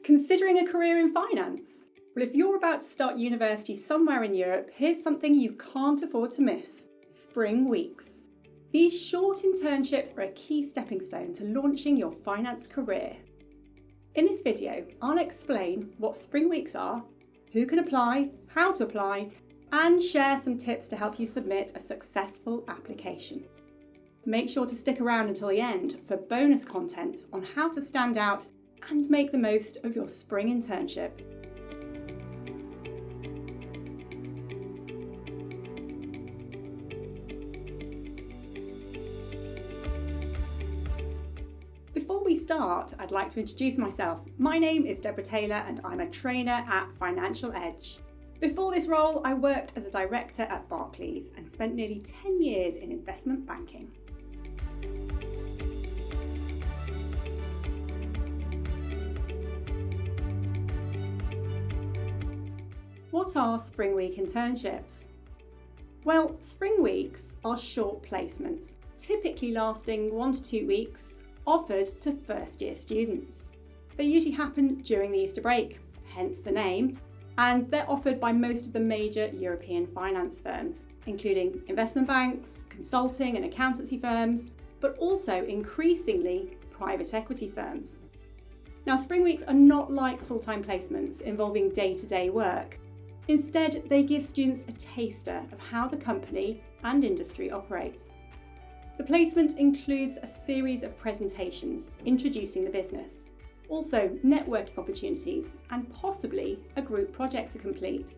Considering a career in finance? Well, if you're about to start university somewhere in Europe, here's something you can't afford to miss: Spring Weeks. These short internships are a key stepping stone to launching your finance career. In this video, I'll explain what Spring Weeks are, who can apply, how to apply, and share some tips to help you submit a successful application. Make sure to stick around until the end for bonus content on how to stand out and make the most of your spring internship. Before we start, I'd like to introduce myself. My name is Deborah Taylor and I'm a trainer at Financial Edge. Before this role, I worked as a director at Barclays and spent nearly 10 years in investment banking. What are Spring Week internships? Well, Spring Weeks are short placements, typically lasting 1 to 2 weeks, offered to first-year students. They usually happen during the Easter break, hence the name, and they're offered by most of the major European finance firms, including investment banks, consulting and accountancy firms, but also increasingly private equity firms. Now, Spring Weeks are not like full-time placements involving day-to-day work. Instead, they give students a taster of how the company and industry operates. The placement includes a series of presentations introducing the business, also networking opportunities, and possibly a group project to complete.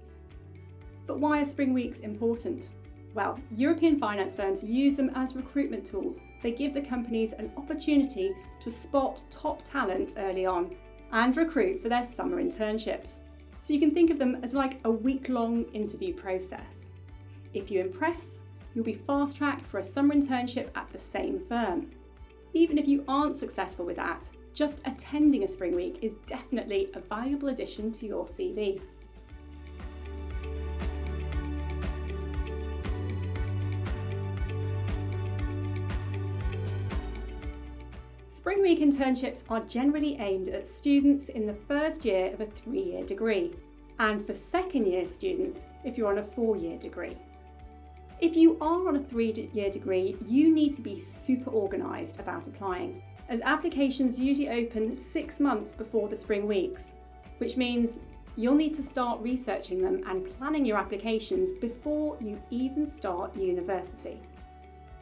But why are Spring Weeks important? Well, European finance firms use them as recruitment tools. They give the companies an opportunity to spot top talent early on and recruit for their summer internships. So you can think of them as like a week-long interview process. If you impress, you'll be fast-tracked for a summer internship at the same firm. Even if you aren't successful with that, just attending a Spring Week is definitely a valuable addition to your CV. Spring Week internships are generally aimed at students in the first year of a 3-year degree, and for second-year students if you're on a 4-year degree. If you are on a 3-year degree, you need to be super organised about applying, as applications usually open 6 months before the Spring Weeks, which means you'll need to start researching them and planning your applications before you even start university.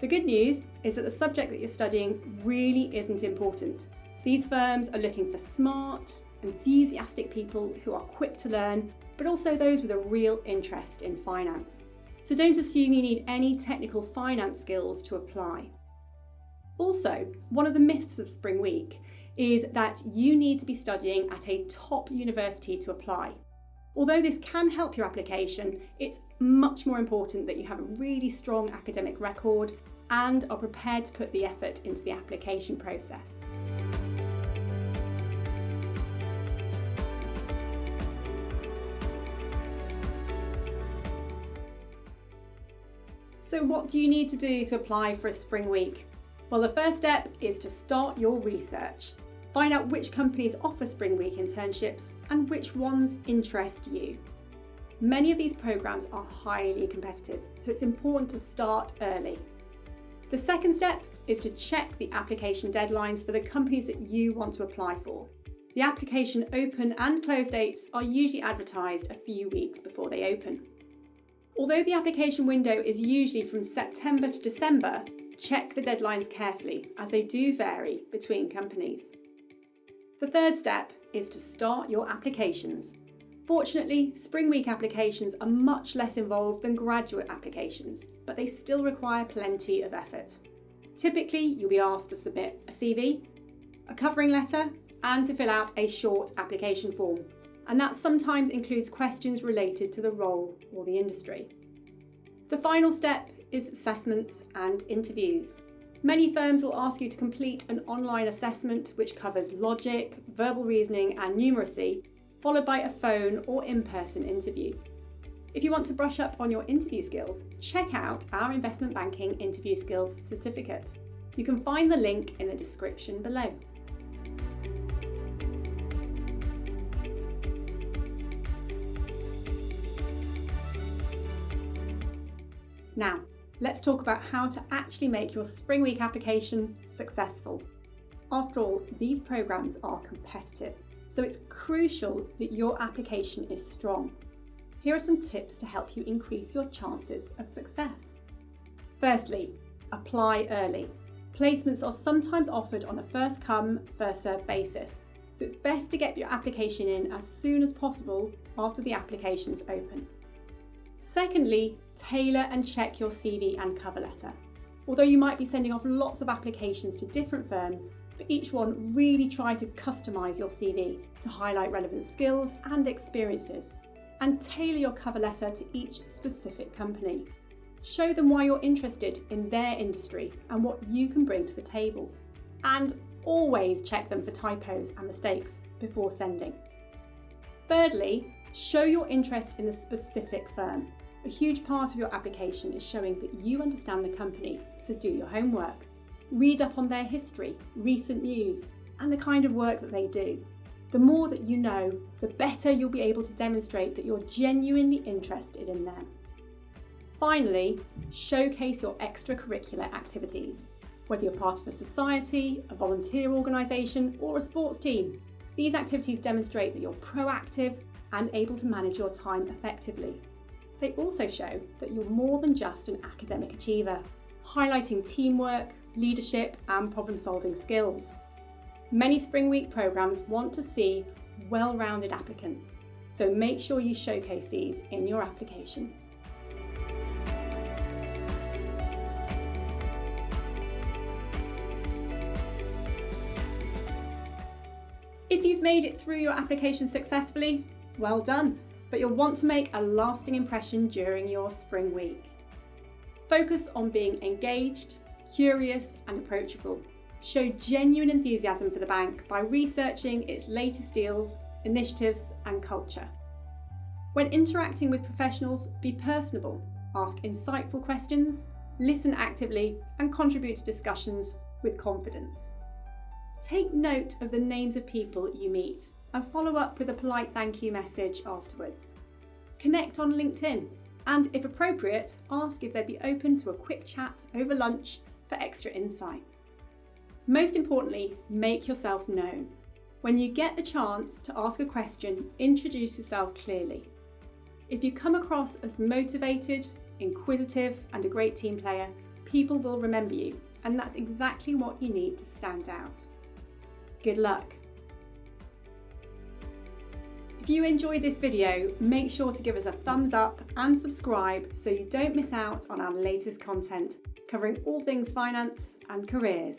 The good news is that the subject that you're studying really isn't important. These firms are looking for smart, enthusiastic people who are quick to learn, but also those with a real interest in finance. So don't assume you need any technical finance skills to apply. Also, one of the myths of Spring Week is that you need to be studying at a top university to apply. Although this can help your application, it's much more important that you have a really strong academic record and are prepared to put the effort into the application process. So what do you need to do to apply for a Spring Week? Well, the first step is to start your research. Find out which companies offer Spring Week internships and which ones interest you. Many of these programs are highly competitive, so it's important to start early. The second step is to check the application deadlines for the companies that you want to apply for. The application open and close dates are usually advertised a few weeks before they open. Although the application window is usually from September to December, check the deadlines carefully, as they do vary between companies. The third step is to start your applications. Fortunately, Spring Week applications are much less involved than graduate applications, but they still require plenty of effort. Typically, you'll be asked to submit a CV, a covering letter, and to fill out a short application form. And that sometimes includes questions related to the role or the industry. The final step is assessments and interviews. Many firms will ask you to complete an online assessment which covers logic, verbal reasoning and numeracy, followed by a phone or in-person interview. If you want to brush up on your interview skills, check out our Investment Banking Interview Skills Certificate. You can find the link in the description below. Now, let's talk about how to actually make your Spring Week application successful. After all, these programs are competitive, so it's crucial that your application is strong. Here are some tips to help you increase your chances of success. Firstly, apply early. Placements are sometimes offered on a first come, first served basis, so it's best to get your application in as soon as possible after the application's open. Secondly, tailor and check your CV and cover letter. Although you might be sending off lots of applications to different firms, for each one, really try to customise your CV to highlight relevant skills and experiences, and tailor your cover letter to each specific company. Show them why you're interested in their industry and what you can bring to the table. And always check them for typos and mistakes before sending. Thirdly, show your interest in the specific firm. A huge part of your application is showing that you understand the company, so do your homework. Read up on their history, recent news, and the kind of work that they do. The more that you know, the better you'll be able to demonstrate that you're genuinely interested in them. Finally, showcase your extracurricular activities. Whether you're part of a society, a volunteer organisation, or a sports team, these activities demonstrate that you're proactive and able to manage your time effectively. They also show that you're more than just an academic achiever, highlighting teamwork, leadership, and problem-solving skills. Many Spring Week programmes want to see well-rounded applicants, so make sure you showcase these in your application. If you've made it through your application successfully, well done, but you'll want to make a lasting impression during your Spring Week. Focus on being engaged, curious, and approachable. Show genuine enthusiasm for the bank by researching its latest deals, initiatives, and culture. When interacting with professionals, be personable, ask insightful questions, listen actively, and contribute to discussions with confidence. Take note of the names of people you meet and follow up with a polite thank you message afterwards. Connect on LinkedIn and, if appropriate, ask if they'd be open to a quick chat over lunch for extra insights. Most importantly, make yourself known. When you get the chance to ask a question, introduce yourself clearly. If you come across as motivated, inquisitive, and a great team player, people will remember you, and that's exactly what you need to stand out. Good luck. If you enjoyed this video, make sure to give us a thumbs up and subscribe so you don't miss out on our latest content covering all things finance and careers.